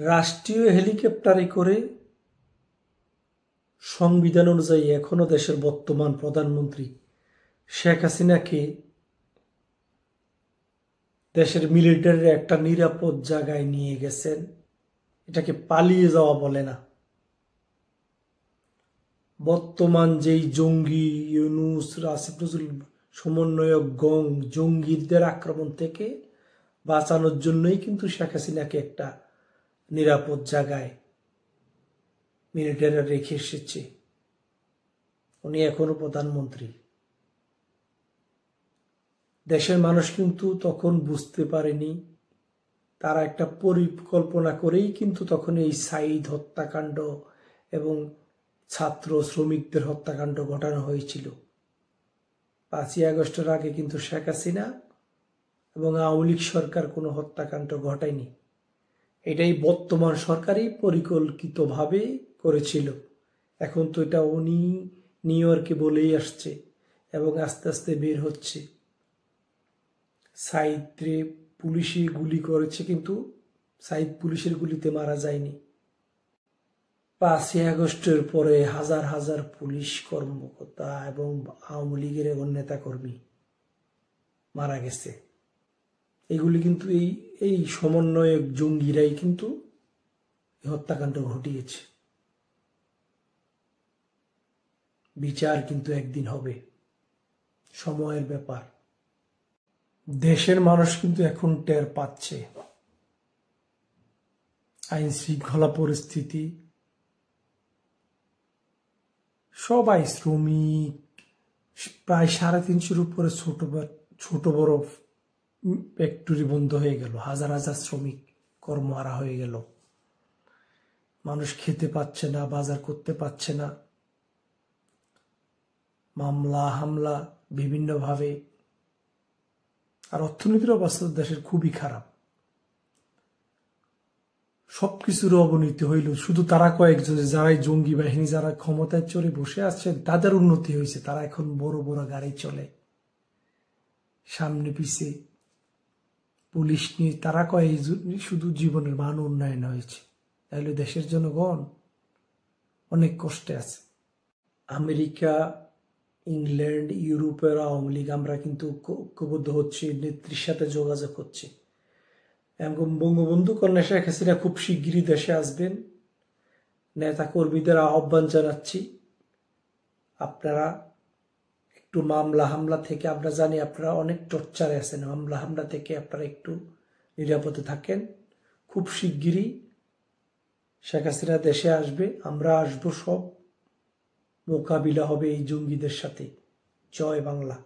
রাষ্ট্রীয় হেলিকপ্টারে করে সংবিধান অনুযায়ী এখনো দেশের বর্তমান প্রধানমন্ত্রী শেখ হাসিনাকে দেশের মিলিটারির একটা নিরাপদ জায়গায় নিয়ে গেছেন। এটাকে পালিয়ে যাওয়া বলে না। বর্তমান যেই জঙ্গি ইউনূস, আসিফ নজরুল সমন্বয়ক গং জঙ্গিদের আক্রমণ থেকে বাঁচানোর জন্যই কিন্তু শেখ হাসিনাকে একটা নিরাপদ জায়গায় মিলিটারিরা রেখে এসেছে। উনি এখনো প্রধানমন্ত্রী। দেশের মানুষ কিন্তু তখন বুঝতে পারেনি, তারা একটা পরিকল্পনা করেই কিন্তু তখন এই সাঈদ হত্যাকাণ্ড এবং ছাত্র শ্রমিকদের হত্যাকাণ্ড ঘটানো হয়েছিল। 5ই আগস্টের আগে কিন্তু শেখ হাসিনা এবং আওয়ামী লীগ সরকার কোনো হত্যাকাণ্ড ঘটায়নি। এটাই বর্তমান সরকারই পরিকল্পিতভাবে করেছিল। এখন তো এটা উনি নিউ ইয়র্কে বলেই আসছে এবং আস্তে আস্তে বের হচ্ছে। সাঈদরে পুলিশে গুলি করেছে, কিন্তু সাঈদ পুলিশের গুলিতে মারা যায়নি। 5ই আগস্টের পরে হাজার হাজার পুলিশ কর্মকর্তা এবং আওয়ামী লীগের এবং নেতাকর্মী মারা গেছে। এগুলি কিন্তু এই সমন্বয়ক জঙ্গিরাই কিন্তু হত্যাকাণ্ড ঘটিয়েছে। বিচার কিন্তু একদিন হবে, সময়ের ব্যাপার। দেশের মানুষ কিন্তু এখন টের পাচ্ছে আইন শৃঙ্খলা পরিস্থিতি। সবাই শ্রমিক, প্রায় 350-র উপরে ছোট বড় ফ্যাক্টরি বন্ধ হয়ে গেল, হাজার হাজার শ্রমিক কর্মহারা হয়ে গেল। মানুষ খেতে পাচ্ছে না, বাজার করতে পারছে না। মামলা হামলা বিভিন্নভাবে। আর অর্থনীতির অবস্থা দেশের খুবই খারাপ। সবকিছুর অবনতি হইল, শুধু তারা কয়েকজন যারাই জঙ্গি বাহিনী যারা ক্ষমতায় চড়ে বসে আছেন তাদের উন্নতি হয়েছে। তারা এখন বড় বড় গাড়ি চলে, সামনে পিছে পুলিশ নিয়ে। তারা কয় শুধু জীবনের মান উন্নয়ন হয়েছে, তাহলে দেশের জনগণ অনেক কষ্টে আছে। আমেরিকা, ইংল্যান্ড, ইউরোপের আওয়ামী লীগ আমরা কিন্তু ঐক্যবদ্ধ হচ্ছে, নেত্রীর সাথে যোগাযোগ হচ্ছে। এবং বঙ্গবন্ধু কন্যা শেখ হাসিনা খুব শিগগিরই দেশে আসবেন। নেতা কর্মীদের আহ্বান জানাচ্ছি, আপনারা একটু মামলা হামলা থেকে, আমরা জানি আপনারা অনেক টর্চারে আছেন, মামলা হামলা থেকে আপনারা একটু নিরাপদে থাকেন। খুব শিগগিরই শেখ হাসিনা দেশে আসবে, আমরা আসবো, সব মোকাবিলা হবে এই জঙ্গিদের সাথে। জয় বাংলা।